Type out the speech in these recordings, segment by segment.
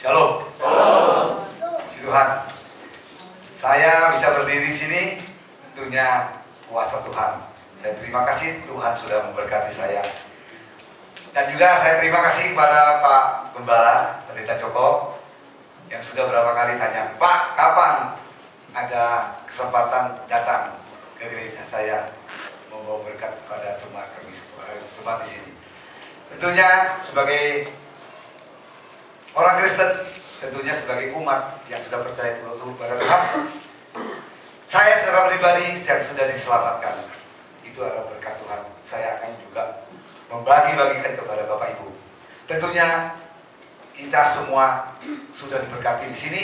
Shalom. Shalom. Puji Tuhan. Saya bisa berdiri di sini tentunya kuasa Tuhan. Saya terima kasih Tuhan sudah memberkati saya. Dan juga saya terima kasih kepada Pak Gembala, Pendeta Joko, yang sudah berapa kali tanya, Pak, kapan ada kesempatan datang ke gereja saya membawa berkat kepada jemaat kami, jemaat di sini. Tentunya sebagai orang Kristen, tentunya sebagai umat yang sudah percaya kepada Tuhan, saya secara pribadi yang sudah diselamatkan, itu adalah berkat Tuhan. Saya akan juga membagi-bagikan kepada Bapak Ibu. Tentunya kita semua sudah diberkati di sini.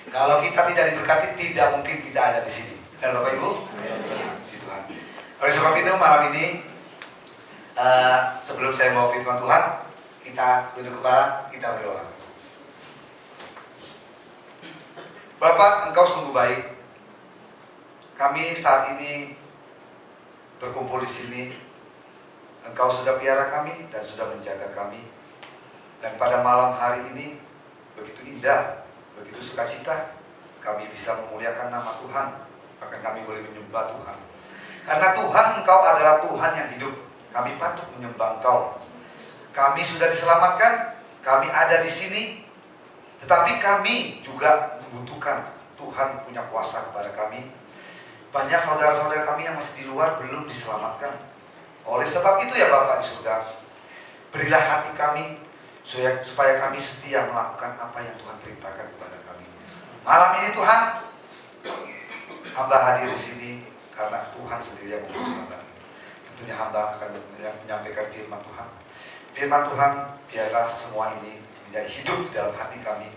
Kalau kita tidak diberkati, tidak mungkin kita ada di sini. Dan Bapak Ibu, Tuhan. Oleh sebab itu malam ini, sebelum saya mau firman Tuhan, kita tunduk kepala, kita berdoa. Bapak, Engkau sungguh baik. Kami saat ini berkumpul di sini. Engkau sudah piara kami dan sudah menjaga kami. Dan pada malam hari ini begitu indah, begitu sukacita, kami bisa memuliakan nama Tuhan. Bahkan kami boleh menyembah Tuhan. Karena Tuhan, Engkau adalah Tuhan yang hidup. Kami patut menyembah Engkau. Kami sudah diselamatkan, kami ada di sini. Tetapi kami juga membutuhkan Tuhan punya kuasa kepada kami. Banyak saudara-saudara kami yang masih di luar belum diselamatkan. Oleh sebab itu ya Bapak di surga, berilah hati kami supaya kami setia melakukan apa yang Tuhan perintahkan kepada kami. Malam ini Tuhan, hamba hadir di sini karena Tuhan sendiri yang mengutus hamba. Tentunya hamba akan menyampaikan firman Tuhan. Firman Tuhan, biarlah semua ini menjadi hidup di dalam hati kami.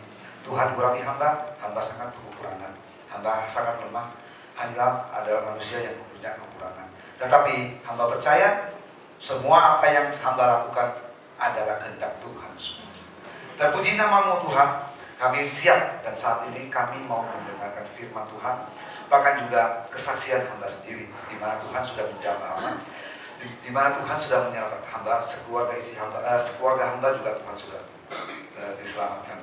Tuhan kurangi hamba, hamba sangat berkekurangan, hamba sangat lemah, hamba adalah manusia yang punya kekurangan. Tetapi hamba percaya semua apa yang hamba lakukan adalah kehendak Tuhan semua. Terpuji nama-Mu Tuhan, kami siap dan saat ini kami mau mendengarkan firman Tuhan, bahkan juga kesaksian hamba sendiri, di mana Tuhan sudah menjamah hamba, di mana Tuhan sudah menyelamatkan hamba, sekeluarga hamba juga Tuhan sudah diselamatkan.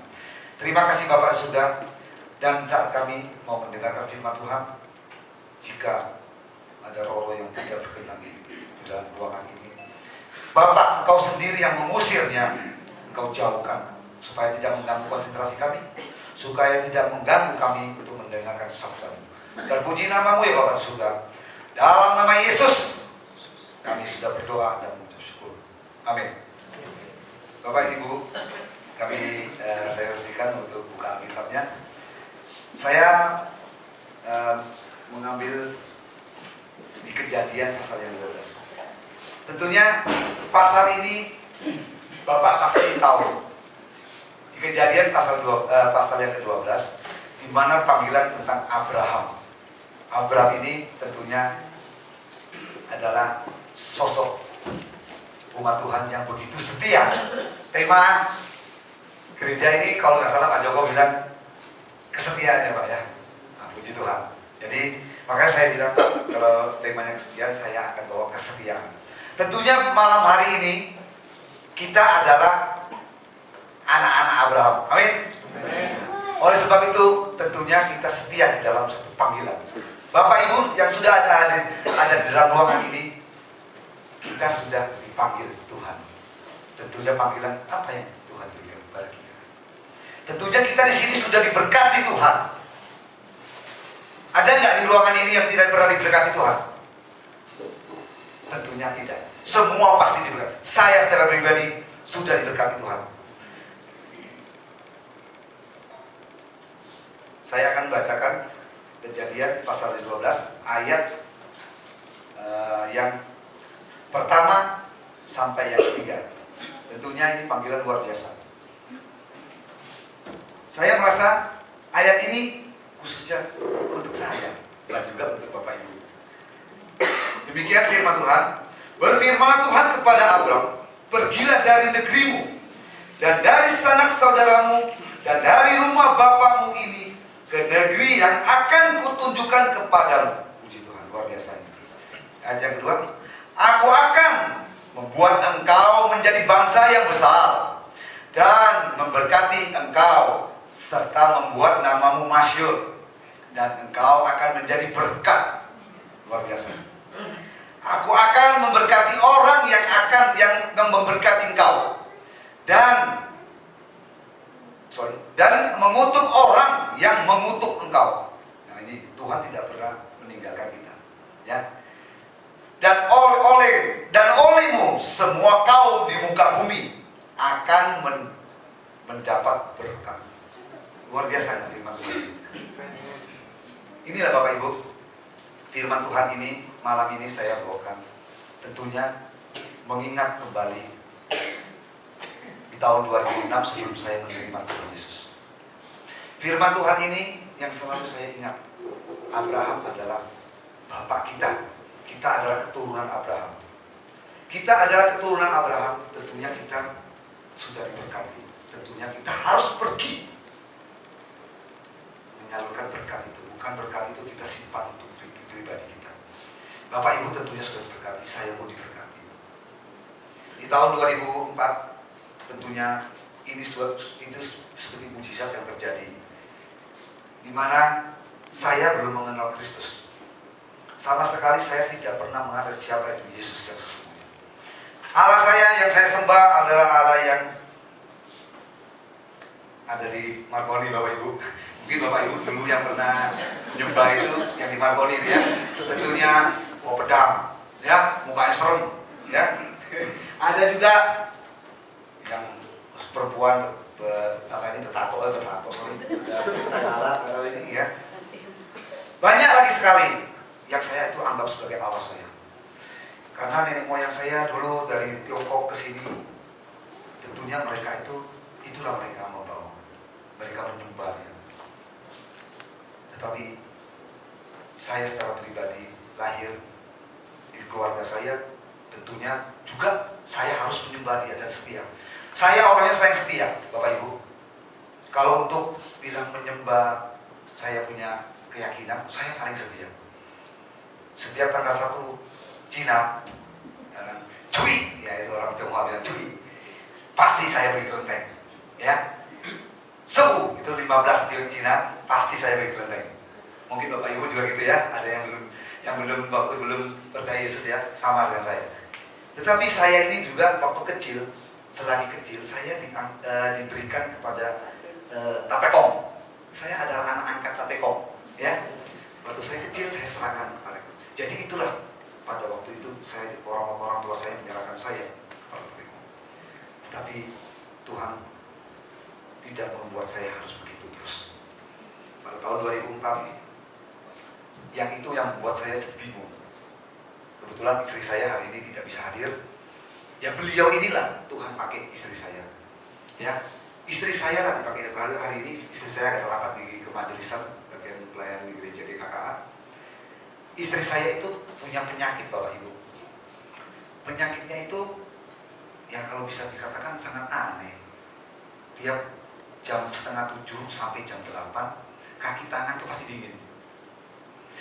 Terima kasih Bapak surga. Dan saat kami mau mendengarkan firman Tuhan, jika ada roh yang tidak berkenan di dalam ruangan ini, Bapak, Engkau sendiri yang mengusirnya, Engkau jauhkan supaya tidak mengganggu konsentrasi kami, supaya tidak mengganggu kami untuk mendengarkan sabda-Mu. Terpuji nama-Mu ya Bapak surga. Dalam nama Yesus kami sudah berdoa dan mengucap syukur. Amin. Bapak Ibu, saya resmikan untuk buka Alkitabnya. Saya mengambil di Kejadian pasal yang 12. Tentunya pasal ini Bapak pasti tahu. Di Kejadian pasal yang ke-12, di mana panggilan tentang Abraham. Abraham ini tentunya adalah sosok umat Tuhan yang begitu setia. Tema gereja ini kalau nggak salah Pak Joko bilang kesetiaan ya Pak ya. Nah, puji Tuhan. Jadi makanya saya bilang kalau temanya kesetiaan, saya akan bawa kesetiaan. Tentunya malam hari ini kita adalah anak-anak Abraham. Amin. Oleh sebab itu tentunya kita setia di dalam satu panggilan. Bapak Ibu yang sudah ada di dalam ruangan ini, kita sudah dipanggil Tuhan. Tentunya panggilan apa yang Tuhan berikan kepada kita. Tentunya kita di sini sudah diberkati Tuhan. Ada nggak di ruangan ini yang tidak pernah diberkati Tuhan? Tentunya tidak. Semua pasti diberkati. Saya secara pribadi sudah diberkati Tuhan. Saya akan bacakan Kejadian pasal 12 ayat yang pertama sampai yang ketiga. Tentunya ini panggilan luar biasa. Saya merasa ayat ini khususnya untuk saya dan juga untuk Bapak Ibu. Demikian firman Tuhan. Berfirmanlah Tuhan kepada Abram, pergilah dari negerimu dan dari sanak saudaramu dan dari rumah bapakmu ini ke negeri yang akan kutunjukkan kepadamu. Puji Tuhan, luar biasa ini. Ayat yang kedua, aku akan membuat engkau menjadi bangsa yang besar dan memberkati engkau serta membuat namamu masyhur, dan engkau akan menjadi berkat. Luar biasa. Aku akan memberkati orang yang memberkati engkau, dan mengutuk orang yang mengutuk engkau. Nah, ini Tuhan tidak pernah meninggalkan kita, ya. Dan olehmu semua kaum di muka bumi akan mendapat berkat. Luar biasa firman Tuhan. Inilah Bapak Ibu, firman Tuhan ini malam ini saya bawakan, tentunya mengingat kembali di tahun 2006 sebelum saya menerima Tuhan Yesus. Firman Tuhan ini yang selalu saya ingat, Abraham adalah bapak kita. Kita adalah keturunan Abraham. Kita adalah keturunan Abraham, tentunya kita sudah diberkati. Tentunya kita harus pergi menyalurkan berkat itu. Bukan berkat itu kita simpan untuk pribadi kita. Bapak Ibu tentunya sudah diberkati, saya pun diberkati. Di tahun 2004 tentunya itu seperti mujizat yang terjadi, di mana saya belum mengenal Kristus. Sama sekali saya tidak pernah mengenal siapa itu Yesus yang sesungguhnya. Allah saya yang saya sembah adalah Allah yang ada di Marconi, Bapak Ibu. Mungkin Bapak Ibu dulu yang pernah menyembah itu, yang di Marconi itu ya, tentunya pedang, ya, mukanya serem, ya. Ada juga yang perempuan bertato, sorry, ada ini ya. Banyak lagi sekali yang saya itu anggap sebagai Allah saya. Karena nenek moyang saya dulu dari Tiongkok ke sini, tentunya mereka itulah mereka membawa, mereka menyembahnya. Tetapi saya secara pribadi lahir di keluarga saya, tentunya juga saya harus menyembah Dia dan setia. Saya orangnya paling setia, Bapak Ibu. Kalau untuk bilang menyembah, saya punya keyakinan, saya paling setia. Setiap tanggal 1 Cina, cuy, ya itu orang Tionghoa bilang cuy, pasti saya beri kelenteng, ya. Sewu itu 15 di Cina, pasti saya beri kelenteng. Mungkin Bapak Ibu juga gitu ya, ada yang belum percaya Yesus ya, sama dengan saya. Tetapi saya ini juga waktu kecil, selagi kecil saya diberikan kepada Tapekong. Saya adalah anak angkat Tapekong, ya. Waktu saya kecil saya serahkan kepada. Jadi itulah pada waktu itu orang tua saya menyerahkan saya kepada Tapekong. Tetapi Tuhan tidak membuat saya harus begitu terus. Pada tahun 2004, yang membuat saya bingung. Kebetulan istri saya hari ini tidak bisa hadir. Ya beliau inilah Tuhan pakai istri saya. Ya, istri saya lah dipakai hari ini. Istri saya ada rapat di kemajelisan bagian pelayanan di gereja GKKA. Istri saya itu punya penyakit, Bapak Ibu. Penyakitnya itu yang kalau bisa dikatakan sangat aneh. Tiap jam 6:30 sampai jam 8, kaki tangan itu pasti dingin.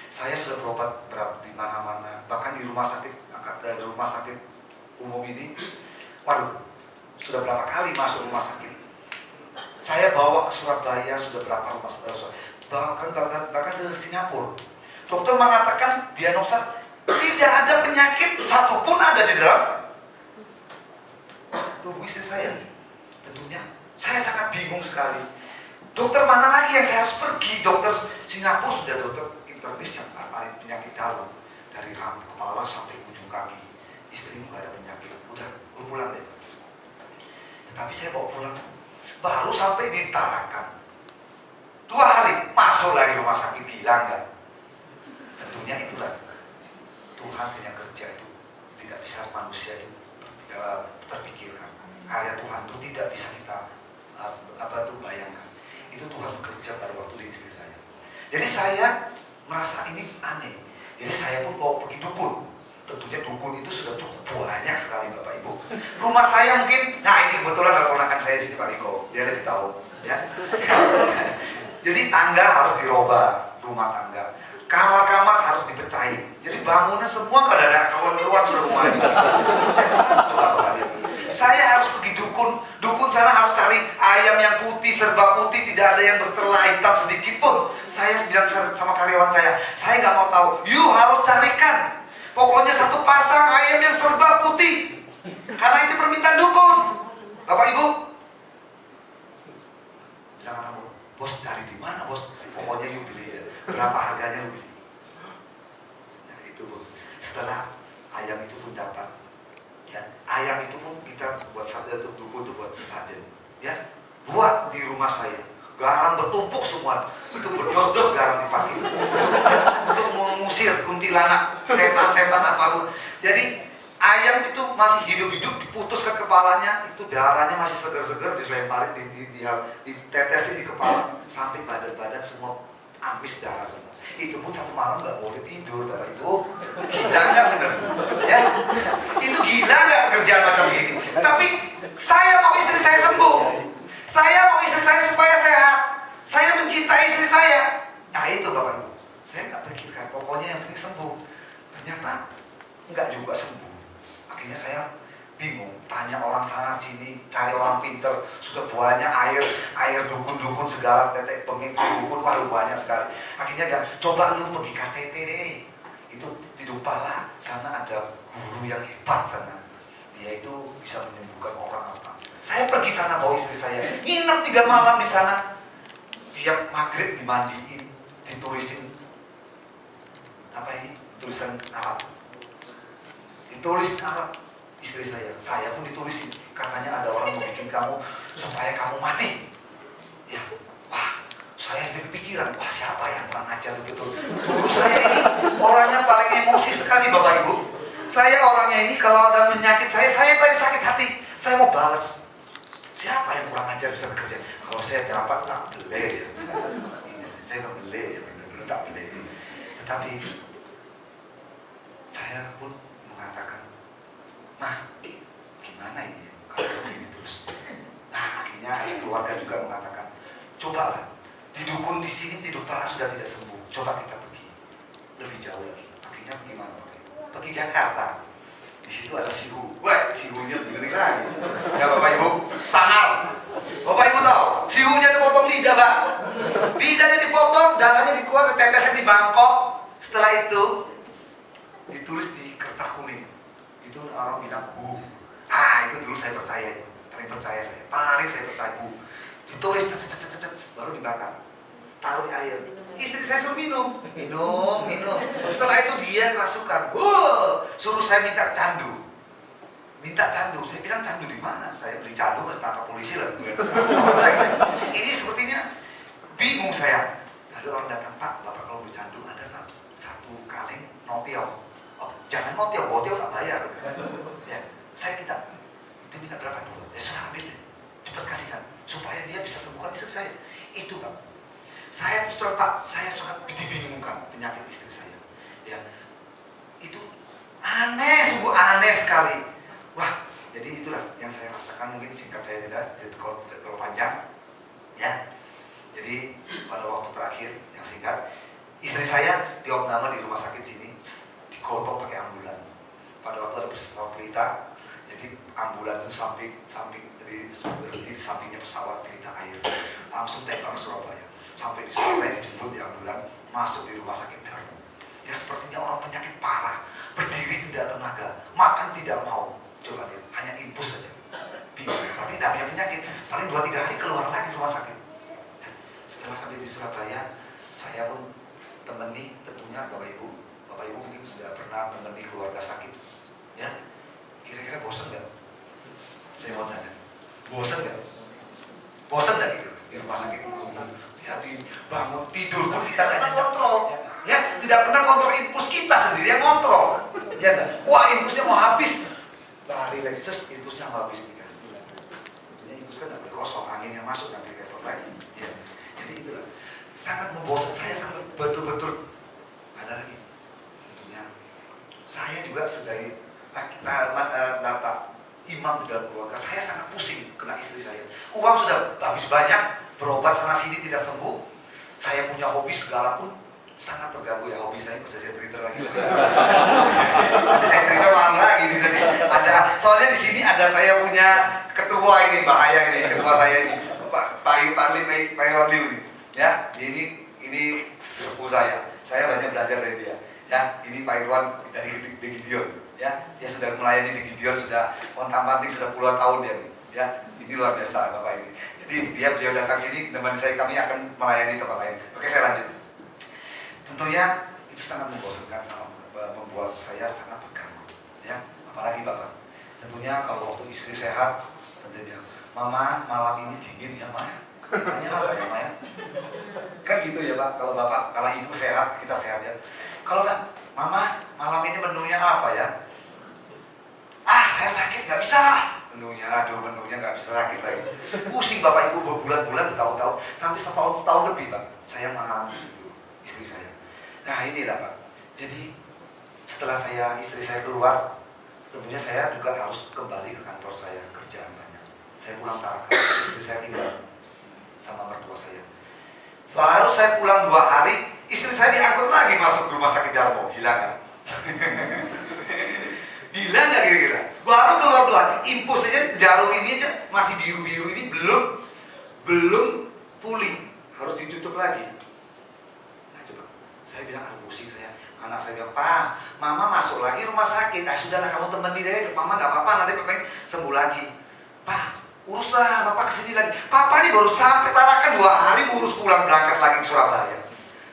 Saya sudah berobat di mana-mana, bahkan di rumah sakit umum ini. Waduh, sudah berapa kali masuk rumah sakit. Saya bawa ke Surabaya, sudah berapa rumah sakit, bahkan ke Singapura. Dokter mengatakan diagnosa tidak ada penyakit satupun ada di dalam tubuh istri saya. Tentunya saya sangat bingung sekali. Dokter mana lagi yang saya harus pergi? Dokter Singapura sudah dokter internis yang penyakit dalam, dari rambut kepala sampai ujung kaki. Istrimu nggak ada penyakit, udah pulang deh. Tetapi saya bawa pulang, baru sampai di Tarakan. 2 hari masuk lagi rumah sakit, gila nggak? Tentunya itulah Tuhan punya kerja itu tidak bisa manusia itu terpikirkan. Karya Tuhan itu tidak bisa kita bayangkan. Itu Tuhan bekerja pada waktu di istri saya. Jadi saya merasa ini aneh. Jadi saya pun mau pergi dukun. Tentunya dukun itu sudah cukup banyak sekali, Bapak Ibu. Rumah saya mungkin, nah ini kebetulan ada ponakan saya di sini, Pak Riko. Dia lebih tahu, ya. Jadi tangga harus dirubah, rumah tangga. Kamar-kamar harus dipecahin. Jadi bangunnya semua kalau ada keluar sudah rumah ini. Coba lihat. Saya harus pergi dukun dukun sana harus cari ayam yang putih, serba putih, tidak ada yang bercelah hitam sedikit pun. Saya bilang sama karyawan saya nggak mau tahu. You harus carikan. Pokoknya satu pasang ayam yang serba putih. Karena itu permintaan dukun. Bapak Ibu, jangan bos cari di mana bos? Pokoknya you beli aja. Berapa harganya you beli? Nah itu Bu. Setelah ayam itu pun dapat, ya, ayam itu pun kita buat satu dukun itu buat sesajen, ya, buat di rumah saya. Garam bertumpuk semua, itu berdos-dos garam dipakai untuk mengusir kuntilanak, setan-setan apapun. Jadi ayam itu masih hidup-hidup, diputus ke kepalanya, itu darahnya masih segar-segar, dilemparin, ditetesin di kepala, sampai badan-badan semua amis darah semua. Itu pun satu malam nggak boleh tidur, Bapak Ibu. Gila nggak bener? Ya, itu gila nggak pekerjaan macam ini? Tapi saya mau istri saya sembuh. Saya mau istri saya supaya sehat. Saya mencintai istri saya. Nah itu Bapak Ibu. Saya nggak pikirkan, pokoknya yang penting sembuh. Ternyata nggak juga sembuh. Akhirnya saya bingung, tanya orang sana sini, cari orang pinter, sudah banyak air dukun-dukun segala, tetek pemimpin dukun, waduh banyak sekali. Akhirnya dia, coba lu pergi KTT deh, itu di Dupala, sana ada guru yang hebat sana, dia itu bisa menyembuhkan orang apa. Saya pergi sana bawa istri saya, nginep 3 malam di sana, tiap maghrib dimandiin, ditulisin apa ini, tulisan Arab, ditulisin Arab. Istri saya pun ditulisin, katanya ada orang mau bikin kamu supaya kamu mati. Ya, wah, saya berpikiran, wah siapa yang kurang ajar begitu. Dulu saya ini orangnya paling emosi sekali Bapak Ibu. Saya orangnya ini kalau ada menyakit saya paling sakit hati. Saya mau balas. Siapa yang kurang ajar bisa bekerja? Kalau saya dapat tak beli ya. Saya nggak beli ya, benar-benar tak beli. Tetapi saya pun mengatakan, nah, gimana ini kalau begini terus? Nah, akhirnya keluarga juga mengatakan, cobalah, didukun di sini di Dupala sudah tidak sembuh, coba kita pergi lebih jauh lagi. Akhirnya gimana Pak? Pergi Jakarta. Di situ ada sihu. Wah, sihunya begini lagi. Ya Bapak Ibu, sangar. Bapak Ibu tahu, sihunya dipotong lidah, Pak. Lidahnya dipotong, darahnya dikeluarkan, tetesnya di bangkok. Setelah itu ditulis di kertas kuning. Itu orang bilang itu dulu saya percaya, paling saya percaya ditulis baru dibakar, taruh di air, istri saya suruh minum. Setelah itu dia kerasukan, suruh saya minta candu. Saya bilang candu di mana? Saya beli candu harus tangkap polisi lah. Ini sepertinya bingung saya. Ada orang datang, Pak, Bapak kalau beli candu ada Pak 1 kaleng notiau. Oh, jangan notiau tak bayar. Ya, saya minta berapa dulu? Ya sudah ambil deh, cepat kasihkan supaya dia bisa sembuhkan istri saya. Itu Pak. Saya terus terang Pak, saya sangat dibingungkan penyakit istri saya. Ya, itu aneh, sungguh aneh sekali. Wah, jadi itulah yang saya rasakan. Mungkin singkat saya tidak terlalu panjang. Ya, jadi pada waktu terakhir yang singkat, istri saya diopname di rumah sakit sini, digotong pakai ambulan. Pada waktu ada pesawat Pelita, jadi ambulan itu berhenti di sampingnya pesawat Pelita Air, langsung tembak ke Surabaya. Sampai di Surabaya dijemput di ambulan, masuk di rumah sakit Darmo. Ya sepertinya orang penyakit parah, berdiri tidak tenaga, makan tidak mau. Coba lihat, hanya infus saja. Bingung, tapi tidak punya penyakit. Paling 2-3 hari keluar lagi rumah sakit. Setelah sampai di Surabaya, saya pun temani tentunya Bapak Ibu mungkin sudah pernah temani keluarga sakit. Ya, kira-kira bosan nggak? Saya mau tanya, bosan nggak? Bosan nggak gitu di rumah sakit? Ya, bangun tidur pun kita nggak kontrol. Ya, tidak pernah kontrol impuls kita sendiri yang kontrol. Ya nggak? Wah, impulsnya mau habis, lari lagi, impulsnya mau habis nih kan? Tentunya impuls kan nggak boleh kosong, angin yang masuk nanti repot lagi. Ya, jadi itulah sangat membosankan saya, sangat betul-betul. Ada lagi, tentunya saya juga sebagai bapak imam di dalam keluarga, saya sangat pusing kena istri saya. Uang sudah habis banyak, berobat sana sini tidak sembuh. Saya punya hobi segala pun sangat terganggu ya, hobi saya bisa saya cerita lagi. Nanti saya cerita malam lagi nih, jadi ada, soalnya di sini ada saya punya ketua ini, bahaya ini, ketua saya ini, Pak Yorli ini, ya, ini sepupu saya banyak belajar dari dia, ya, ini Pak Irwan dari di Gideon, ya, dia sudah melayani di Gideon, sudah kontak-kontak sudah puluhan tahun dia, ya, ini luar biasa Bapak ini. Jadi beliau datang sini, teman saya kami akan melayani tempat lain. Oke, saya lanjut. Tentunya itu sangat membosankan, membuat saya sangat terganggu, ya. Apalagi Bapak, tentunya kalau waktu istri sehat, tentunya, Mama malam ini dingin ya Maya, tanya apa ya Maya? Kan gitu ya Pak, kalau Bapak, kalau Ibu sehat, kita sehat ya. Kalau nggak, Mama malam ini menunya apa ya? Saya sakit, nggak bisa. Menunya nggak bisa, sakit lagi. Pusing Bapak Ibu berbulan-bulan, bertahun-tahun, sampai setahun lebih Pak. Saya malam gitu, istri saya. Nah inilah Pak, jadi setelah istri saya keluar, tentunya saya juga harus kembali ke kantor saya, kerjaan banyak. Saya pulang Tarakan, istri saya tinggal sama mertua saya. Baru saya pulang 2 hari, istri saya diangkut lagi masuk ke rumah sakit Darmo, gila nggak? Gila nggak kira-kira? Baru keluar 2 hari, infus aja, jarum ini aja masih biru-biru ini belum pulih, harus dicucuk lagi. Saya bilang, pusing saya. Anak saya bilang, Pak, Mama masuk lagi rumah sakit. Sudahlah kamu temenin deh, Mama nggak apa-apa, nanti Papa sembuh lagi. Pak, uruslah Bapak kesini lagi. Papa ini baru sampai Tarakan 2 hari, urus pulang berangkat lagi ke Surabaya.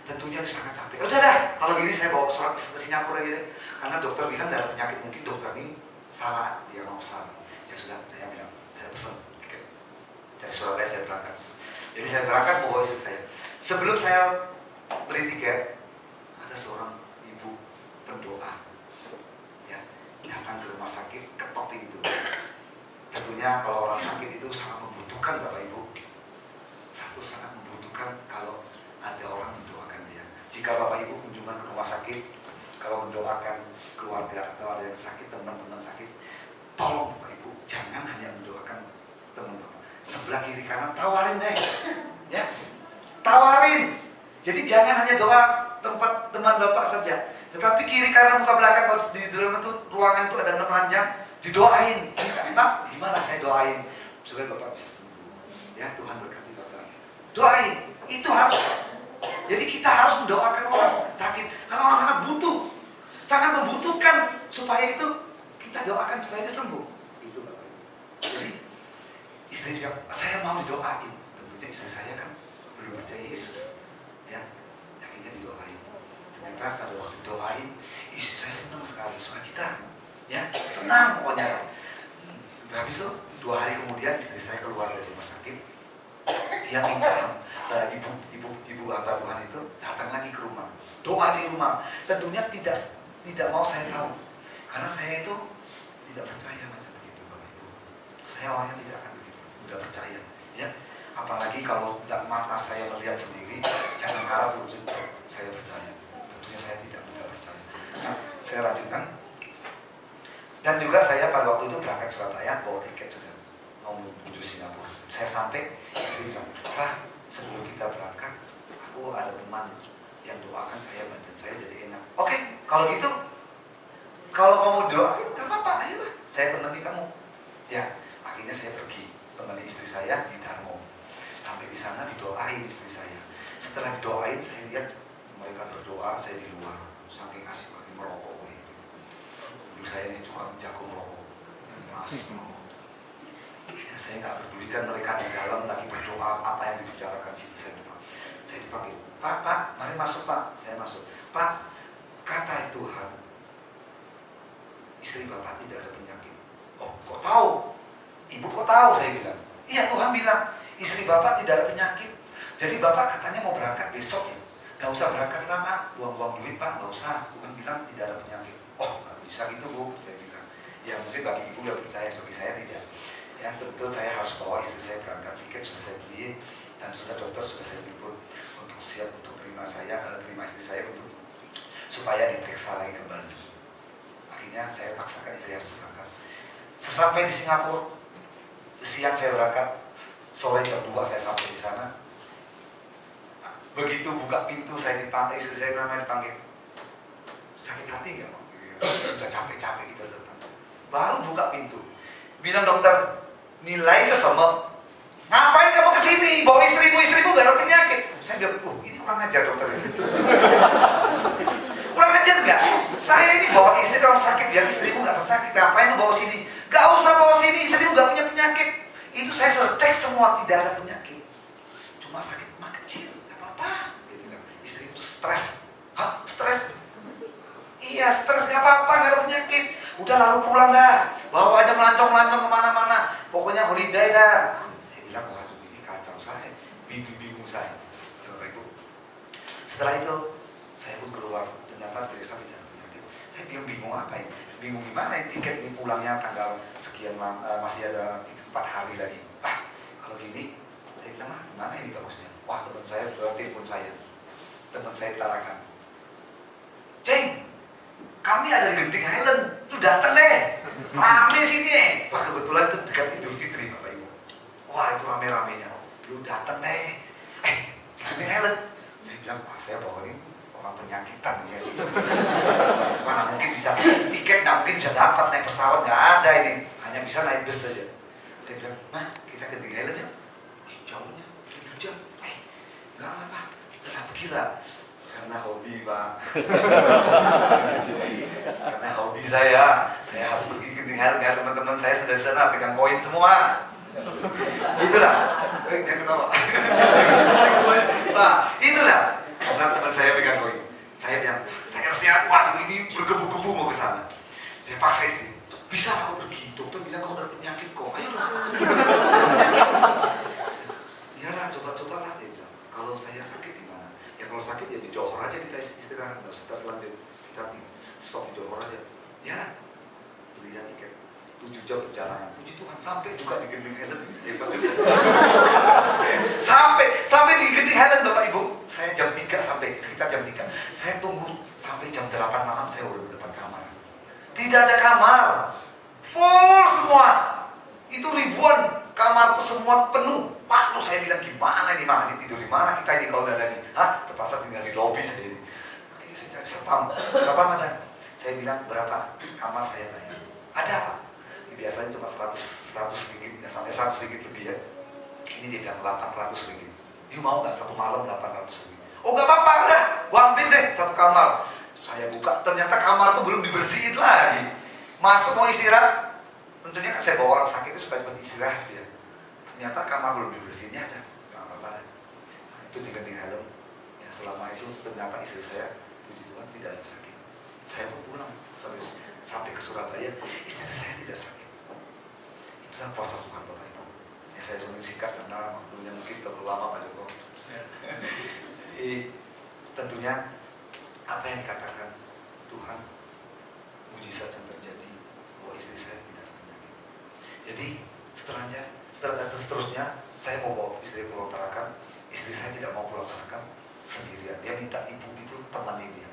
Tentunya ini sangat capek. Udah dah, kalau gini saya bawa surat ke Singapura gitu. Karena dokter bilang ada penyakit, mungkin dokter ini salah diagnosa. Ya sudah, saya bilang, saya pesan tiket dari Surabaya, saya berangkat. Jadi saya berangkat bawa istri saya. Sebelum saya beli tiket, seorang ibu pendoa, ya, datang ke rumah sakit, ketok pintu. Tentunya kalau orang sakit itu sangat membutuhkan Bapak Ibu, sangat membutuhkan kalau ada orang mendoakan dia. Jika Bapak Ibu kunjungan ke rumah sakit, kalau mendoakan keluarga atau ada yang sakit, teman-teman sakit, tolong Bapak Ibu jangan hanya mendoakan teman Bapak, sebelah kiri kanan tawarin deh, ya, tawarin. Jadi jangan hanya doa tempat teman Bapak saja, tetapi kiri kanan muka belakang, kalau di dalam itu ruangan itu ada 6 ranjang, didoain. Pak, gimana saya doain supaya Bapak bisa sembuh? Ya, Tuhan berkati Bapak. Doain, itu harus. Jadi kita harus mendoakan orang sakit, karena orang sangat butuh, sangat membutuhkan supaya itu kita doakan supaya dia sembuh. Itu Bapak. Jadi istri bilang, saya mau didoain. Tentunya istri saya kan belum percaya Yesus. Ya, akhirnya didoain. Ternyata pada waktu doain, istri saya senang sekali, sukacita, ya, senang pokoknya. Habis itu 2 hari kemudian istri saya keluar dari rumah sakit, dia minta ibu hamba Tuhan itu datang lagi ke rumah, doa di rumah. Tentunya tidak mau saya tahu, karena saya itu tidak percaya macam begitu Bapak Ibu. Saya orangnya tidak akan begitu, mudah percaya, ya. Apalagi kalau mata saya melihat sendiri, jangan harap wujud saya percaya. Tentunya saya tidak mudah percaya. Nah, saya lanjutkan. Dan juga saya pada waktu itu berangkat Surabaya, bawa tiket sudah mau menuju Singapura. Saya sampai, istri bilang, Pak, sebelum kita berangkat, aku ada teman yang doakan saya, badan saya jadi enak. Oke, kalau gitu, kalau kamu doakan, gak apa-apa, ayolah, saya temani kamu. Ya, akhirnya saya pergi temani istri saya di Darmo. Sampai di sana didoain istri saya. Setelah didoain, saya lihat mereka berdoa, saya di luar. Saking asik lagi merokok. Dulu saya ini cuma jago merokok, asik merokok. Ya, saya nggak pedulikan mereka di dalam lagi berdoa apa yang dibicarakan situ. Saya dipanggil, Pak, mari masuk Pak. Saya masuk. Pak, kata Tuhan, istri Bapak tidak ada penyakit. Oh, kok tahu? Ibu kok tahu? Saya bilang. Iya, Tuhan bilang. Istri Bapak tidak ada penyakit. Jadi Bapak katanya mau berangkat besok ya. Gak usah berangkat lama, buang-buang duit Pak, gak usah. Tuhan bilang tidak ada penyakit. Oh, gak bisa gitu Bu, saya bilang. Ya mungkin bagi ibu yang percaya, bagi saya tidak. Ya tentu saya harus bawa istri saya berangkat, tiket sudah saya beli, dan sudah dokter sudah saya jemput untuk siap untuk terima istri saya untuk supaya diperiksa lagi kembali. Akhirnya saya paksakan istri saya harus berangkat. Sesampai di Singapura, siang saya berangkat, sore jam 2 saya sampai di sana. Begitu buka pintu, saya dipanggil, istri saya namanya dipanggil. Sakit hati nggak, Pak? Sudah capek-capek gitu datang. Baru buka pintu, bilang dokter, nilai sesama. Ngapain kamu kesini? Bawa istrimu gak ada penyakit. Saya bilang, ini kurang ajar dokter ini. Kurang ajar nggak? Saya ini bawa istri kalau sakit, biar istrimu gak sakit. Ngapain lu bawa sini? Gak usah bawa sini, istrimu gak punya penyakit. Itu saya sudah cek semua, tidak ada penyakit. Cuma sakit mah kecil, gak apa-apa. Dia bilang, istri itu stres. Hah? Stres? Iya, stres gak apa-apa, gak ada penyakit. Udah lalu pulang dah. Bawa aja melancong-melancong kemana-mana. Pokoknya holiday dah. Saya bilang, waduh ini kacau saya. Bingung saya. Bapak Ibu. Setelah itu, saya pun keluar. Ternyata Teresa tidak ada penyakit. Saya bingung apa ini? Bingung gimana ini tiket ini pulangnya tanggal sekian, masih ada 4 hari lagi. Kalau gini, saya bilang, gimana ini bagusnya? Wah, teman saya telepon saya. Teman saya tarakan. Ceng, kami ada di Genting Highland, lu datang deh, rame sini. Pas kebetulan itu dekat Idul Fitri, Bapak Ibu. Wah, itu rame-ramenya. Lu datang deh. Di Genting Highland. Saya bilang, wah, saya bawa ini orang penyakitan ya sih. Mana mungkin bisa tiket, nggak mungkin bisa dapat naik pesawat, nggak ada ini. Hanya bisa naik bus saja. Saya bilang, Mah, kita ke Genting Highland ya? Jauhnya 7 jam. Nggak apa-apa, kita nggak pergi lah. Karena hobi, Pak. Karena hobi saya harus pergi ke Genting Highland. Teman-teman saya sudah sana pegang koin semua. Itulah. Jangan ketawa. Nah, itulah. Karena teman saya pegang koin. Saya bilang, saya rasa waduh ini bergebu-gebu mau ke sana. Saya paksa istri, bisa aku pergi? Dokter bilang kau ada penyakit kok. Ayolah. Iyalah, coba-cobalah dia bilang. Kalau saya sakit gimana? Ya kalau sakit ya di Johor aja kita istirahat, nggak usah lanjut. Kita stop di Johor aja. Ya, beli tiket 7 jam perjalanan. Puji Tuhan sampai juga di Genting Highland. sampai di Genting Highland, Bapak Ibu. Saya jam 3 sampai sekitar jam 3. Saya tunggu sampai jam 8 malam saya udah dapat kamar. Tidak ada kamar, full semua. Itu ribuan kamar itu semua penuh. Waduh, saya bilang gimana ini, Mah? Ini tidur di mana kita ini kalau udah ada nih? Terpaksa tinggal di lobi saya ini. Akhirnya saya cari sapam ada. Saya bilang berapa kamar saya bayar? Ada, Pak. Biasanya cuma 100 ringgit, nggak sampai 100 ringgit lebih ya. Ini dia bilang 800 ringgit. You mau nggak satu malam 800 ringgit? Oh nggak apa-apa, udah, gua ambil deh satu kamar. Saya buka, ternyata kamar itu belum dibersihin lagi. Masuk mau istirahat, tentunya kan saya bawa orang sakit itu supaya cepat istirahat ya. Ternyata kamar belum dibersihinnya ada, nggak apa-apa. Nah, itu di Genting Highland. Ya, selama itu ternyata istri saya, puji Tuhan tidak ada sakit. Saya pun pulang sampai ke Surabaya, istri saya tidak sakit. Itulah kuasa Tuhan, Bapak Ibu. Ya, saya cuma singkat karena waktunya mungkin terlalu lama, Pak Joko. Jadi tentunya apa yang dikatakan Tuhan, mujizat yang terjadi bahwa istri saya tidak penyakit. Jadi seterusnya saya mau bawa istri pulang Tarakan. Istri saya tidak mau pulang Tarakan sendirian. Dia minta ibu itu temani dia.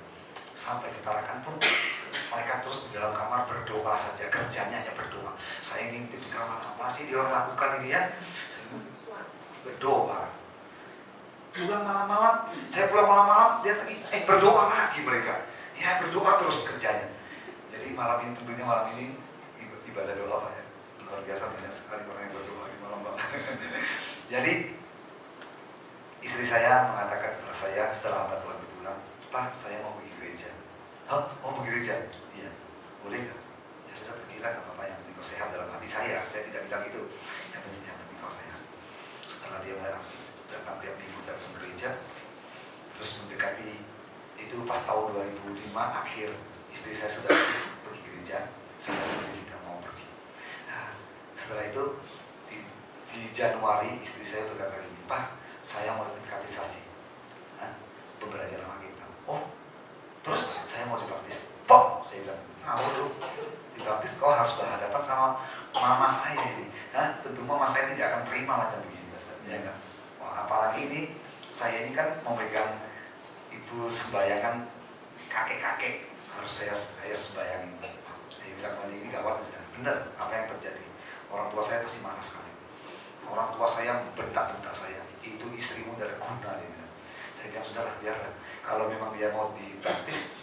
Sampai ke Tarakan pun mereka terus di dalam kamar berdoa saja, kerjanya hanya berdoa. Saya ngintip di kamar, apa sih dia orang lakukan ini ya? Saya berdoa. Pulang malam-malam, saya pulang malam-malam, dia lagi, berdoa lagi mereka. Ya berdoa terus kerjanya. Jadi malam ini tentunya malam ini ibadah doa, Pak ya. Luar biasa banyak sekali orang yang berdoa di malam, Pak. Jadi istri saya mengatakan kepada saya setelah hamba Tuhan pulang, Pak, saya mau pergi gereja. Hah? Mau pergi gereja? Iya. Boleh nggak? Ya sudah, pergilah, nggak apa-apa, yang penting kau sehat dalam hati saya. Saya tidak bilang itu. Yang penting kau sehat. Setelah dia mulai datang tiap minggu datang gereja, terus mendekati itu pas tahun 2005 akhir, istri saya sudah pergi gereja, saya sendiri tidak mau pergi. Nah, setelah itu di Januari istri saya berkata gini, Pak, saya mau ikut katekisasi, pembelajaran Alkitab. Oh, terus saya mau dibaptis. Pok, saya bilang, lu dibaptis kau harus berhadapan sama mama saya ini. Tentu mama saya tidak akan terima macam begini, ya enggak? Wah, apalagi ini saya ini kan memegang ibu sembayangan kakek-kakek, harus saya sembayangin. Saya bilang, ini gawat, benar apa yang terjadi. Orang tua saya pasti marah sekali. Orang tua saya bentak-bentak saya, itu istrimu dari guna, dia bilang. Saya bilang, sudahlah, biarlah. Kalau memang dia mau dibaptis,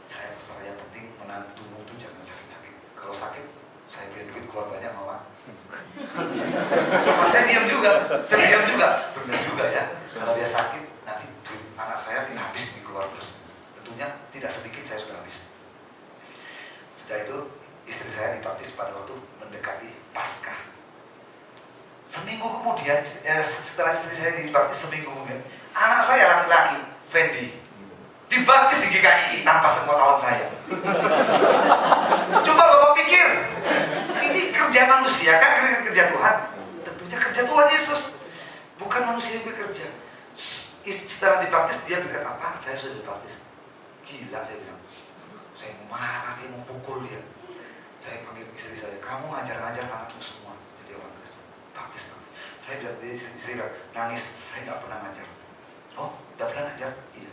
saya terserah, yang penting menantumu itu jangan sakit-sakit. Kalau sakit, saya beri duit keluar banyak, mama. Mas saya diam juga, benar juga ya. Kalau dia sakit, nanti duit anak saya tidak habis keluar terus. Tentunya tidak sedikit, saya sudah habis. Setelah itu istri saya dibaptis pada waktu mendekati Paskah. Seminggu kemudian, setelah istri saya dibaptis seminggu kemudian, anak saya laki-laki, Fendi, dibaptis di GKI tanpa sepengetahuan saya. Coba Bapak pikir, ini kerja manusia kan, kerja Tuhan? Tentunya kerja Tuhan Yesus, bukan manusia yang bekerja. Setelah dibaptis dia berkata, apa? Saya sudah dibaptis. Gila, saya bilang. Saya mau marah, dia mau pukul dia. Saya panggil istri saya, kamu ngajar-ngajar anakmu semua jadi orang Kristen. Baptis. Saya bilang, istri bilang, nangis, saya nggak pernah ngajar. Oh, nggak pernah ngajar? Iya.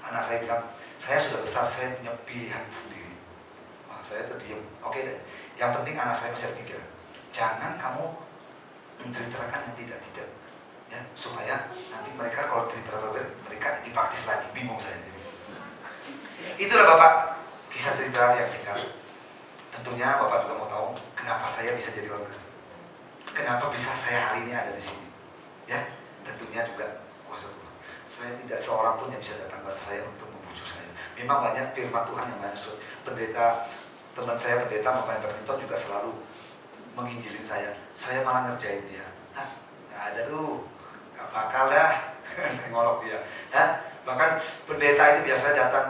Anak saya bilang, saya sudah besar, saya punya pilihan sendiri. Wah, saya terdiam. Oke deh. Yang penting anak saya masih pikir, jangan kamu menceritakan yang tidak-tidak, ya, supaya nanti mereka kalau cerita mereka dibaptis lagi. Bingung saya jadi. Itulah Bapak kisah cerita yang singkat. Tentunya Bapak juga mau tahu kenapa saya bisa jadi orang Kristen. Kenapa bisa saya hari ini ada di sini? Ya, tentunya juga kuasa Tuhan. Saya tidak seorang pun yang bisa datang pada saya untuk membujuk saya. Memang banyak firman Tuhan yang masuk. Pendeta, teman saya pendeta pemain badminton juga selalu menginjilin saya. Saya malah ngerjain dia. Nah, nggak ada tuh, nggak bakal dah. Saya ngolok dia. Nah, bahkan pendeta itu biasanya datang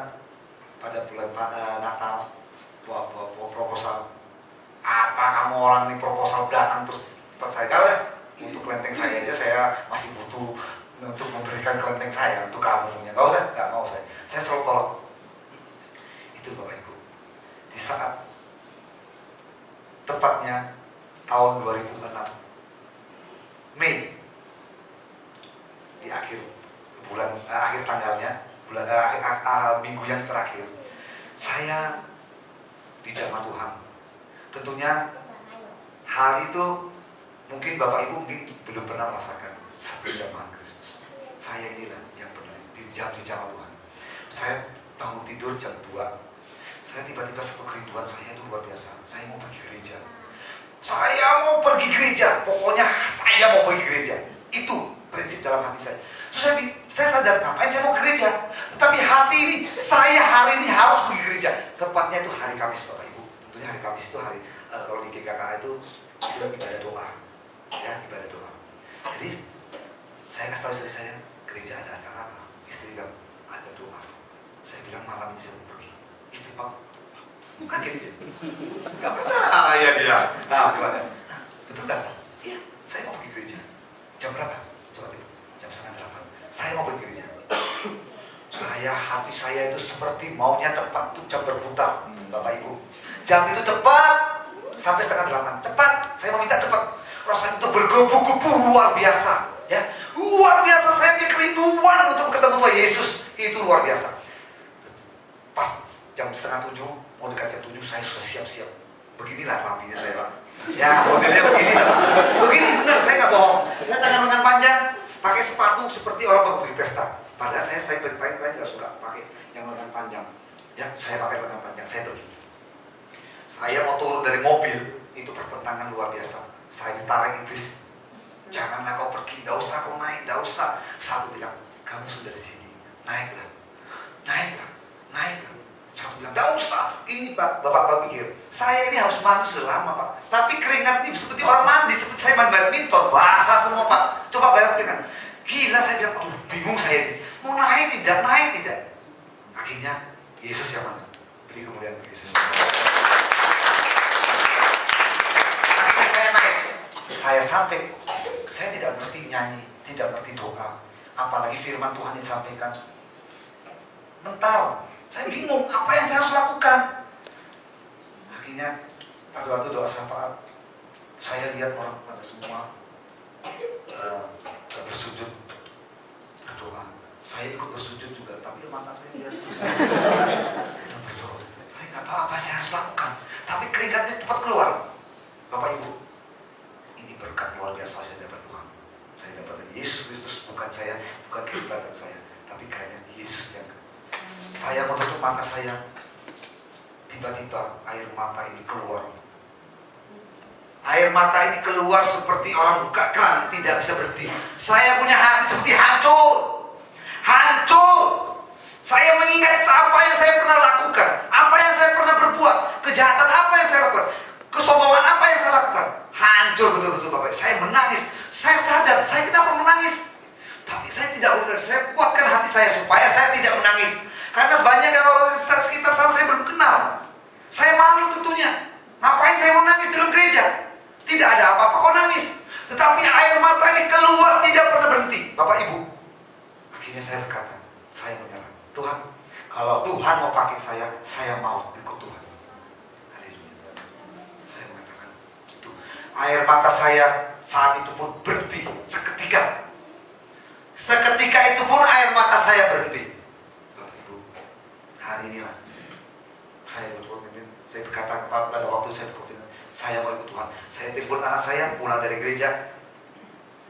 pada bulan Natal, bawa proposal. Apa kamu orang ini proposal datang terus saya tahu deh, untuk kelenteng saya aja saya masih butuh untuk memberikan kelenteng saya untuk kamu punya. Gak usah, gak mau saya selalu tolak. Itu Bapak Ibu. Di saat tepatnya tahun 2006 Mei, di akhir bulan akhir tanggalnya bulan minggu yang terakhir, saya dijamah Tuhan. Tentunya hal itu mungkin Bapak Ibu mungkin belum pernah merasakan satu jamahan Kristus. Saya inilah yang pernah dijamah Tuhan. Saya bangun tidur jam 2. Saya tiba-tiba satu kerinduan saya itu luar biasa. Saya mau pergi gereja. Saya mau pergi gereja. Pokoknya saya mau pergi gereja. Itu prinsip dalam hati saya. Terus saya sadar, ngapain saya mau ke gereja? Tetapi hati ini, saya hari ini harus pergi gereja. Tepatnya itu hari Kamis Bapak Ibu. Tentunya hari Kamis itu hari, kalau di GKK itu ibadah doa. Ya, ibadah doa. Jadi, saya kasih tahu istri saya, gereja ada acara apa? Istri bilang, ada doa. Saya bilang, malam ini saya mau pergi. Istri Pak, kaget dia. Gak percaya dia. Nah, gimana? Betul kan? Iya, saya mau pergi gereja. Jam berapa? Coba tiba. Jam 7:30. Saya mau pergi gereja. Hati saya itu seperti maunya cepat tuh jam berputar, Bapak Ibu. Jam itu cepat sampai 7:30. Cepat, saya mau minta cepat. Rasanya itu bergebu-gebu luar biasa, ya. Luar biasa, saya punya kerinduan untuk ketemu Tuhan Yesus. Itu luar biasa. Pas jam 6:30, mau dekat jam 7, saya sudah siap-siap. Beginilah rapinya saya, Pak. Ya, modelnya begini, Pak. Begini, benar, saya nggak bohong. Saya tangan lengan panjang, pakai sepatu seperti orang pergi pesta. Padahal saya baik-baik nggak suka pakai yang lengan panjang. Ya, saya pakai lengan panjang, saya pergi. Saya mau turun dari mobil, itu pertentangan luar biasa. Saya ditarik iblis. Janganlah kau pergi, tidak usah kau naik, tidak usah. Satu bilang, kamu sudah di sini, naiklah, naiklah, naiklah. Satu bilang, tidak usah. Ini Bapak pikir, saya ini harus mandi selama Pak. Tapi keringat ini seperti orang mandi, seperti saya main badminton, basah semua Pak. Coba bayangkan, gila saya bilang, aduh bingung saya ini. Mau naik tidak, naik tidak. Akhirnya Yesus yang mana? Beri kemuliaan bagi Yesus. Akhirnya saya naik. Saya sampai, saya tidak ngerti nyanyi, tidak ngerti doa, apalagi firman Tuhan yang disampaikan. Mental, saya bingung apa yang saya harus lakukan. Akhirnya pada waktu doa syafaat, saya lihat orang pada semua bersujud berdoa. Saya ikut bersujud juga, tapi mata saya lihat berdoa. Saya nggak tahu apa saya harus lakukan, tapi keringatnya cepat keluar. Bapak Ibu, ini berkat luar biasa saya dapat Tuhan. Saya dapat dari Yesus Kristus, bukan saya, bukan kehebatan saya, tapi karena Yesus yang saya mau tutup mata saya, tiba-tiba air mata ini keluar. Air mata ini keluar seperti orang buka keran, tidak bisa berhenti. Saya punya hati seperti hancur. Hancur. Saya mengingat apa yang saya pernah lakukan, apa yang saya pernah berbuat, kejahatan apa yang saya lakukan, kesombongan apa yang saya lakukan. Hancur betul-betul Bapak. Saya menangis. Saya sadar, saya kenapa menangis? Tapi saya tidak boleh. Saya kuatkan hati saya supaya saya tidak menangis. Karena sebanyak yang orang sekitar sana saya belum kenal. Saya malu tentunya. Ngapain saya mau nangis dalam gereja? Tidak ada apa-apa kok nangis. Tetapi air mata ini keluar tidak pernah berhenti. Bapak Ibu, akhirnya saya berkata, saya menyerah. Tuhan, kalau Tuhan mau pakai saya mau ikut Tuhan. Haleluya. Saya mengatakan itu. Air mata saya saat itu pun berhenti seketika. Seketika itu pun air mata saya berhenti. Bapak Ibu, hari inilah saya ikut Tuhan. Saya berkata pada waktu saya ikut Tuhan, saya mau ikut Tuhan. Saya telepon anak saya pulang dari gereja.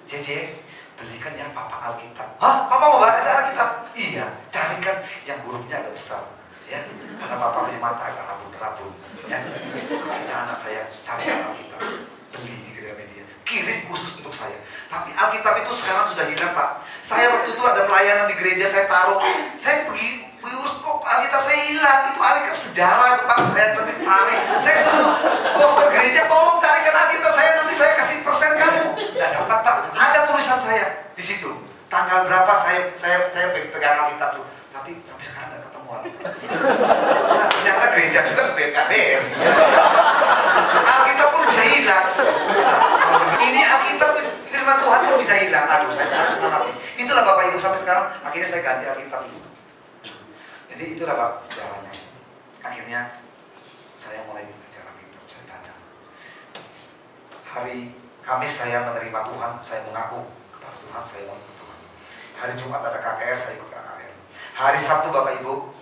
Cece, belikan ya Papa Alkitab. Hah? Papa mau baca Alkitab? Iya, carikan yang hurufnya agak besar. Ya, karena Papa punya mata agak rabun-rabun. Ya, akhirnya anak saya carikan Alkitab. Beli di Gramedia, kirim khusus untuk saya. Tapi Alkitab itu sekarang sudah hilang Pak. Saya waktu itu ada pelayanan di gereja, saya taruh. Saya pergi urus kok Alkitab saya hilang. Itu Alkitab sejarah Pak. Saya terus cari. Saya suruh poster gereja, tolong carikan Alkitab saya, nanti saya kasih persen kamu. Nggak dapat Pak. Ada tulisan saya di situ. Tanggal berapa saya pegang Alkitab tuh. Tapi sampai sekarang nggak ketemu Alkitab. Nah, ternyata gereja juga BKBS. Alkitab pun bisa hilang. Nah, ini Alkitab firman Tuhan pun bisa hilang. Aduh, saya harus mengerti. Itulah Bapak Ibu sampai sekarang. Akhirnya saya ganti Alkitab itu. Jadi itulah Pak sejarahnya. Akhirnya saya mulai belajar Alkitab. Saya baca. Hari Kamis saya menerima Tuhan. Saya mengaku kepada Tuhan saya mau ikut Tuhan. Hari Jumat ada KKR, saya ikut KKR. Hari Sabtu Bapak Ibu,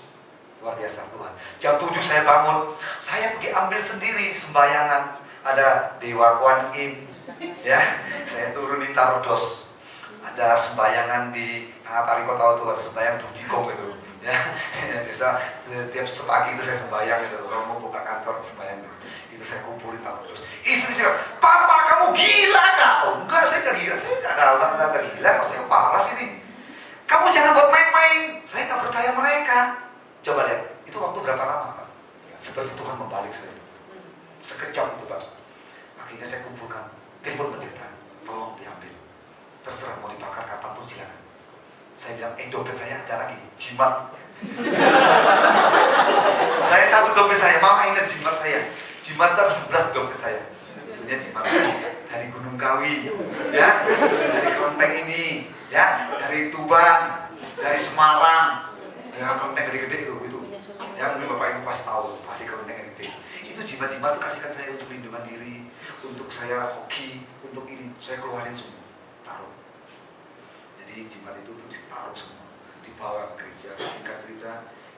luar biasa Tuhan. Jam 7 saya bangun, saya pergi ambil sendiri sembayangan. Ada Dewa Kuan Im, ya, saya turunin taruh dos. Ada sembayangan di Tari Kota itu, ada sembayangan Dudikong itu, ya. Biasa tiap pagi itu saya sembayang itu, kalau mau buka kantor sembayang itu saya kumpulin taruh dos. Istri saya, Papa kamu gila kak? Oh, enggak, saya nggak gila, saya nggak gila, kok saya parah sih ini. Kamu jangan buat main-main, saya nggak percaya mereka. Coba lihat, itu waktu berapa lama Pak? Seperti Tuhan membalik saya. Sekejap itu Pak. Akhirnya saya kumpulkan, telepon pendeta, tolong diambil. Terserah mau dibakar kapanpun silakan. Saya bilang, dompet saya ada lagi, jimat. Saya cabut dompet saya, Mama ingat jimat saya. Jimat ada 11 dompet saya. Tentunya jimat dari Gunung Kawi, ya, dari Kelenteng ini, ya, dari Tuban, dari Semarang, ya kelenteng gede-gede itu. Ya mungkin Bapak Ibu pasti tahu, pasti kelenteng gede. Itu jimat-jimat itu kasihkan saya untuk lindungan diri, untuk saya hoki, untuk ini saya keluarin semua, taruh. Jadi jimat itu ditaruh semua, dibawa ke gereja. Singkat cerita,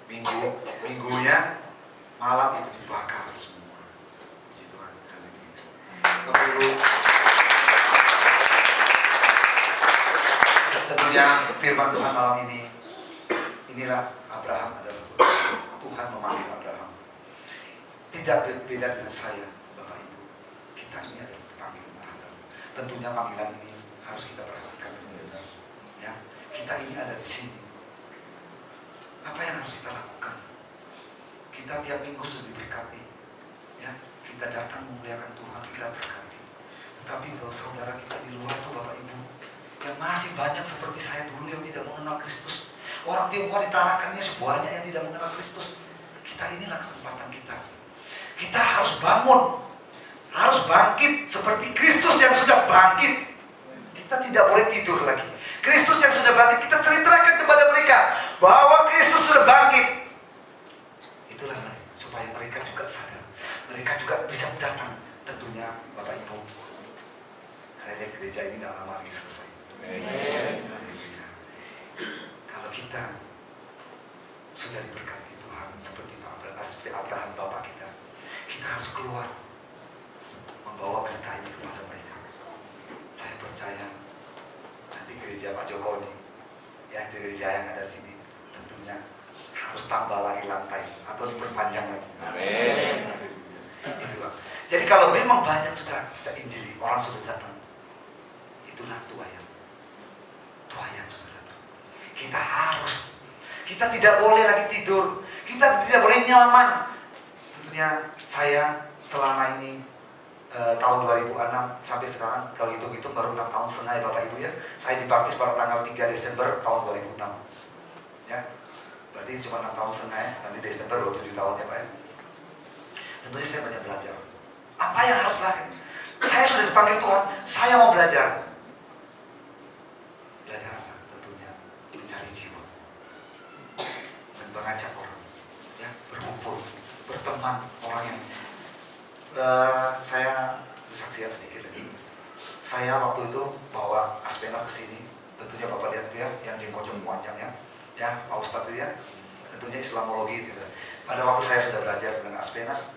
minggunya malam itu dibakar semua. Puji Tuhan. Bapak Ibu, tentunya firman Tuhan malam ini, inilah Abraham ada satu. Tuhan memanggil Abraham. Tidak berbeda dengan saya, Bapak Ibu. Kita ini adalah panggilan Abraham. Tentunya panggilan ini harus kita perhatikan benar-benar. Ya, kita ini ada di sini. Apa yang harus kita lakukan? Kita tiap minggu sudah diberkati. Ya, kita datang memuliakan Tuhan, kita berkati. Tetapi kalau saudara kita di luar itu Bapak Ibu, yang masih banyak seperti saya dulu yang tidak mengenal Kristus. Orang Tionghoa ditarakannya sebanyak yang tidak mengenal Kristus. Kita inilah kesempatan kita. Kita harus bangun, harus bangkit seperti Kristus yang sudah bangkit. Kita tidak boleh tidur lagi. Kristus yang sudah bangkit, kita ceritakan kepada mereka bahwa Kristus sudah bangkit. Itulah supaya mereka juga sadar. Mereka juga bisa datang. Tentunya Bapak Ibu, saya lihat gereja ini tidak lama lagi selesai. Amen. Kalau kita sudah diberkati Tuhan seperti Abraham Bapak kita harus keluar membawa berita ini kepada mereka. Saya percaya nanti gereja Pak Joko ini ya gereja yang ada di sini tentunya harus tambah lagi lantai atau diperpanjang lagi. Amin. Itu Pak. Jadi kalau memang banyak sudah kita injili, orang sudah datang, itulah tuayan sudah datang. Kita tidak boleh lagi tidur, kita tidak boleh nyaman. Tentunya saya selama ini tahun 2006 sampai sekarang, kalau hitung-hitung baru 6 tahun setengah ya Bapak Ibu ya. Saya dibaptis pada tanggal 3 Desember tahun 2006 ya, berarti cuma 6 tahun setengah ya, nanti Desember 27 tahun ya Pak ya. Tentunya saya banyak belajar. Apa yang harus lakukan? Saya sudah dipanggil Tuhan, saya mau belajar. Belajar apa? Tentunya mencari jiwa dan mengajak orang ya, berkumpul, berteman orang yang saya bersaksikan sedikit lagi. Saya waktu itu bawa Aspenas ke sini. Tentunya Bapak lihat dia yang jenggot-jenggot panjang ya, Pak Ustadz itu ya. Tentunya Islamologi itu. Pada waktu saya sudah belajar dengan Aspenas,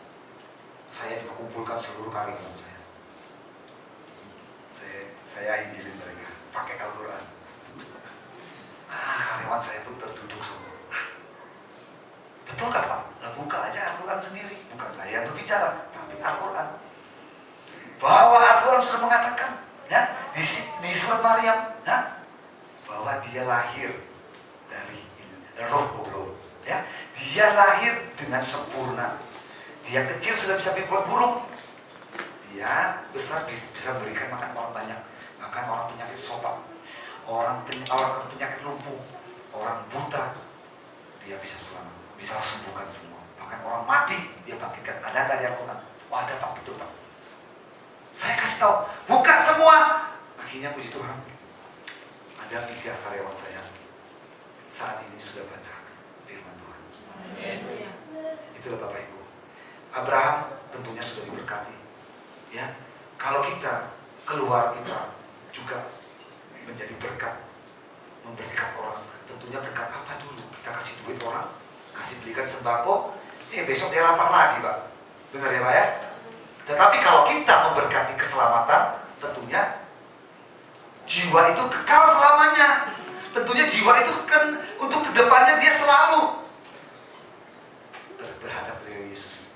saya juga kumpulkan seluruh karyawan saya. Saya injilin mereka pakai Al-Quran. Karyawan saya pun terduduk semua. Betul gak Pak? Nah, buka aja Al-Quran sendiri. Bukan saya yang berbicara, tapi Al-Quran. Bahwa Al-Quran sudah mengatakan ya, di surat Maryam ya, bahwa dia lahir dari roh Allah ya. Dia lahir dengan sempurna. Dia kecil sudah bisa berbuat buruk. Dia besar bisa berikan makan orang banyak. Bahkan orang penyakit sopak, orang penyakit lumpuh, orang buta, dia bisa selamat, bisa sembuhkan semua. Bahkan orang mati dia bangkitkan. Ada nggak di Al-Quran? Oh ada Pak, betul Pak. Saya kasih tahu, buka semua. Akhirnya puji Tuhan, ada 3 karyawan saya saat ini sudah baca firman Tuhan. Amin. Itulah Bapak Ibu. Abraham tentunya sudah diberkati. Ya, kalau kita keluar kita juga menjadi berkat, memberkat orang. Tentunya berkat apa dulu? Kita kasih duit orang, kasih belikan sembako, besok dia lapar lagi Pak. Benar ya Pak ya? Tetapi kalau kita memberkati keselamatan, tentunya jiwa itu kekal selamanya. Tentunya jiwa itu kan untuk kedepannya dia selalu berhadap dengan Yesus.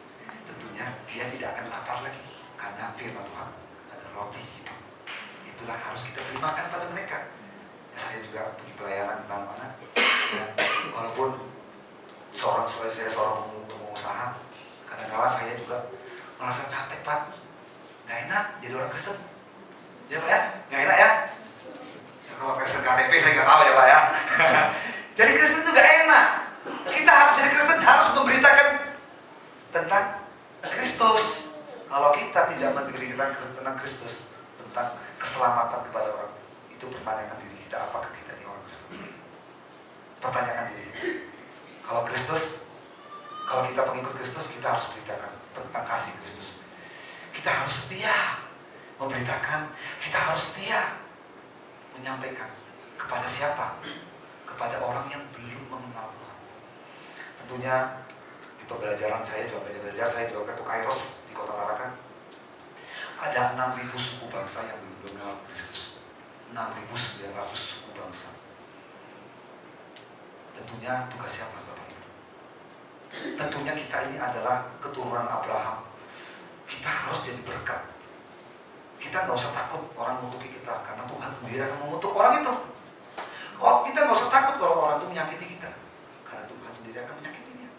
Tentunya dia tidak akan lapar lagi, karena firman Tuhan adalah roti hidup. Itulah harus kita terimakan pada mereka. Ya, saya juga punya pelayanan di mana-mana. Ya, walaupun saya seorang pengusaha, kadang-kadang saya juga merasa capek Pak, nggak enak jadi orang Kristen. Ya Pak ya, nggak enak ya. Kalau Kristen KTP saya nggak tahu ya Pak ya. Jadi Kristen itu nggak enak. Kita harus jadi Kristen, harus memberitakan tentang Kristus. Kalau kita tidak memberitakan tentang Kristus, tentang keselamatan kepada orang, itu pertanyakan diri kita, apakah kita ini orang Kristen? Pertanyakan diri. Kalau Kristus, kalau kita pengikut Kristus, kita harus beritakan tentang kasih Kristus. Kita harus setia memberitakan, kita harus setia menyampaikan kepada siapa? Kepada orang yang belum mengenal Tuhan. Tentunya di pembelajaran saya juga saya juga ke Kairos di Kota Tarakan. Ada 6.000 suku bangsa yang belum mengenal Kristus. 6.900 suku bangsa. Tentunya tugas siapa Bapak Ibu? Tentunya kita ini adalah keturunan Abraham. Kita harus jadi berkat. Kita nggak usah takut orang mengutuki kita, karena Tuhan sendiri akan mengutuk orang itu. Oh, kita nggak usah takut kalau orang itu menyakiti kita, karena Tuhan sendiri akan menyakitinya.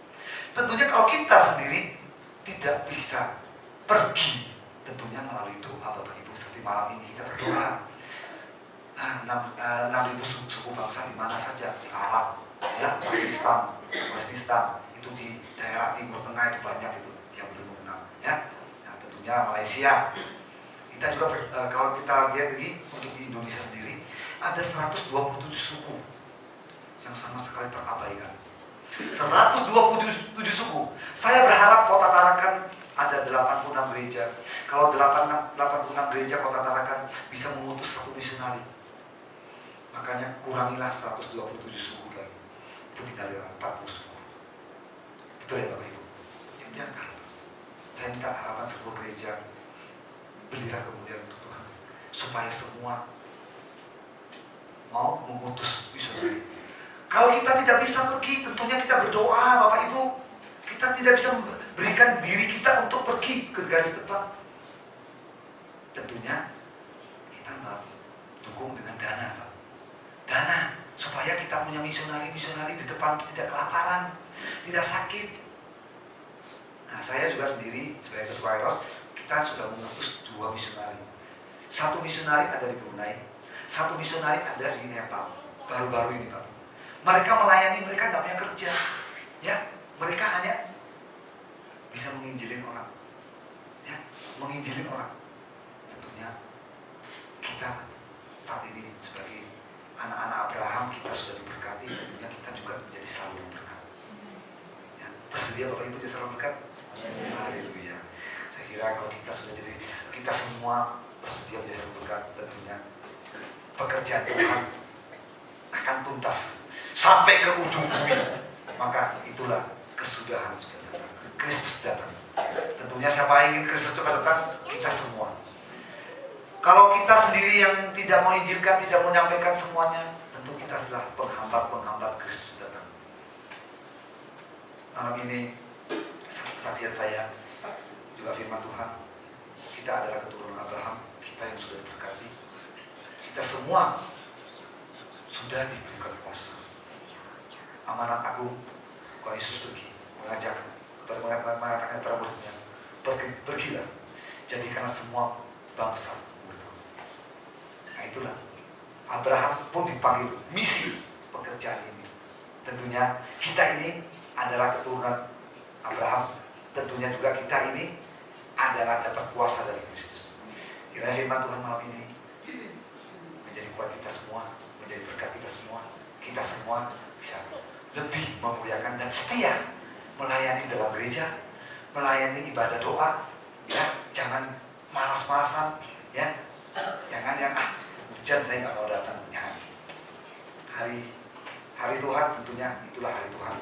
Tentunya kalau kita sendiri tidak bisa pergi, tentunya melalui doa Bapak Ibu. Seperti malam ini kita berdoa. 6.000 suku bangsa di mana saja, di Arab, ya, Pakistan, itu di daerah Timur Tengah itu banyak itu yang belum mengenal, ya. Nah, tentunya Malaysia. Kita juga kalau kita lihat ini untuk di Indonesia sendiri ada 127 suku yang sama sekali terabaikan. 127 suku. Saya berharap Kota Tarakan ada 86 gereja. Kalau 86 gereja Kota Tarakan bisa mengutus 1 misionari. Makanya kurangilah 127 suku lagi. Itu tinggal 40 suku. Betul ya Bapak Ibu? Jangan. Saya minta harapan sebuah gereja, berilah kemuliaan untuk Tuhan, supaya semua mau mengutus misionari. Kalau kita tidak bisa pergi, tentunya kita berdoa, Bapak Ibu. Kita tidak bisa berikan diri kita untuk pergi ke garis depan. Tentunya kita dukung dengan dana, Pak. Dana supaya kita punya misionari-misionari di depan tidak kelaparan, tidak sakit. Nah, saya juga sendiri sebagai ketua Eros, kita sudah mengutus 2 misionari. 1 misionari ada di Brunei, 1 misionari ada di Nepal. Baru-baru ini, Pak. Mereka melayani, mereka nggak punya kerja, ya. Mereka hanya bisa menginjilin orang, ya, menginjilin orang. Tentunya kita saat ini sebagai anak-anak Abraham, kita sudah diberkati. Tentunya kita juga menjadi saluran berkat. Ya, bersedia Bapak Ibu jadi saluran berkat? Haleluya. Saya kira kalau kita sudah jadi, kita semua bersedia menjadi saluran berkat, tentunya pekerjaan Tuhan akan tuntas sampai ke ujung bumi. Maka itulah kesudahan sudah datang. Kristus datang. Tentunya siapa yang ingin Kristus cepat datang? Kita semua. Kalau kita sendiri yang tidak mau izinkan, tidak mau menyampaikan semuanya, tentu kita adalah penghambat Kristus datang. Malam ini kesaksian saya juga firman Tuhan. Kita adalah keturunan Abraham, kita yang sudah diberkati. Kita semua sudah diberikan kuasa. Amanat agung, Tuhan Yesus pergi mengajak mengatakan kepada muridnya, pergilah, jadikanlah semua bangsa murid. Nah itulah, Abraham pun dipanggil misi pekerjaan ini. Tentunya kita ini adalah keturunan Abraham. Tentunya juga kita ini adalah dapat kuasa dari Kristus. Kiranya firman Tuhan malam ini menjadi kuat kita semua, menjadi berkat kita semua. Kita semua bisa lebih memuliakan dan setia melayani dalam gereja, melayani ibadah doa, ya, jangan malas-malasan, ya, jangan yang hujan saya nggak mau datang, jangan. Hari Tuhan tentunya itulah hari Tuhan.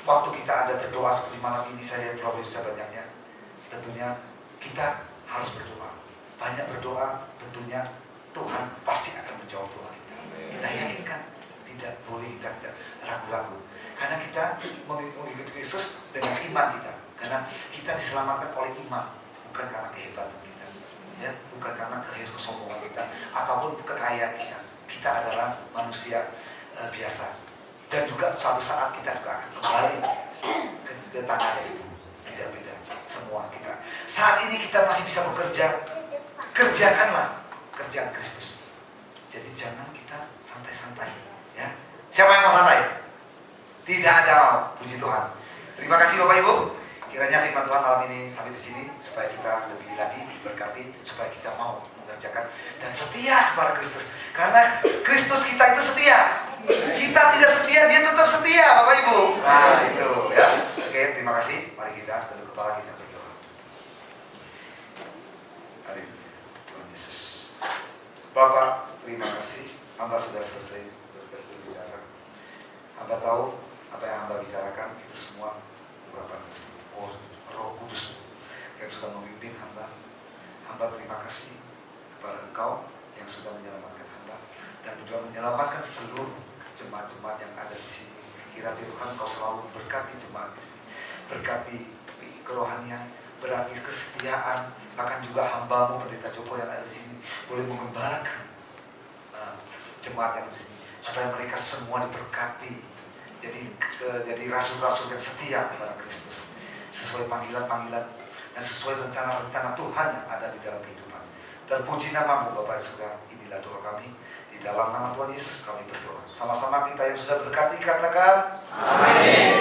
Waktu kita ada berdoa seperti malam ini, saya berdoa banyaknya, tentunya kita harus berdoa, banyak berdoa, tentunya Tuhan pasti akan menjawab doa kita. Kita yakinkan, tidak boleh kita tidak ragu-ragu. Karena kita mengikuti Yesus dengan iman kita. Karena kita diselamatkan oleh iman, bukan karena kehebatan kita, ya, bukan karena kesombongan kita ataupun kekayaan kita. Kita adalah manusia biasa. Dan juga suatu saat kita juga akan kembali ke tanah Ibu. Tidak beda semua kita. Saat ini kita masih bisa bekerja, kerjakanlah kerjaan Kristus. Jadi jangan kita santai-santai, ya. Siapa yang mau santai? Tidak ada mau, puji Tuhan. Terima kasih Bapak Ibu. Kiranya firman Tuhan malam ini sampai di sini supaya kita lebih lagi diberkati, supaya kita mau mengerjakan dan setia kepada Kristus. Karena Kristus kita itu setia. Kita tidak setia, dia tetap setia, Bapak Ibu. Nah, itu ya. Oke, terima kasih. Mari kita tunduk kepala kita berdoa. Haleluya. Tuhan Yesus. Bapak, terima kasih. Hamba sudah selesai berbicara. Hamba tahu apa yang hamba bicarakan itu semua urapan Roh Kudus yang sudah memimpin hamba. Hamba terima kasih kepada Engkau yang sudah menyelamatkan hamba dan juga menyelamatkan seluruh jemaat-jemaat yang ada di sini. Kiranya Tuhan Engkau selalu berkati jemaat di sini, berkati kerohanian, berkati kesetiaan, bahkan juga hamba-Mu Pendeta Joko yang ada di sini boleh mengembalakan jemaat yang di sini supaya mereka semua diberkati. Jadi rasul-rasul yang setia kepada Kristus sesuai panggilan-panggilan dan sesuai rencana-rencana Tuhan yang ada di dalam kehidupan. Terpuji nama-Mu Bapa di surga. Inilah doa kami di dalam nama Tuhan Yesus kami berdoa. Sama-sama kita yang sudah berkati katakan amin.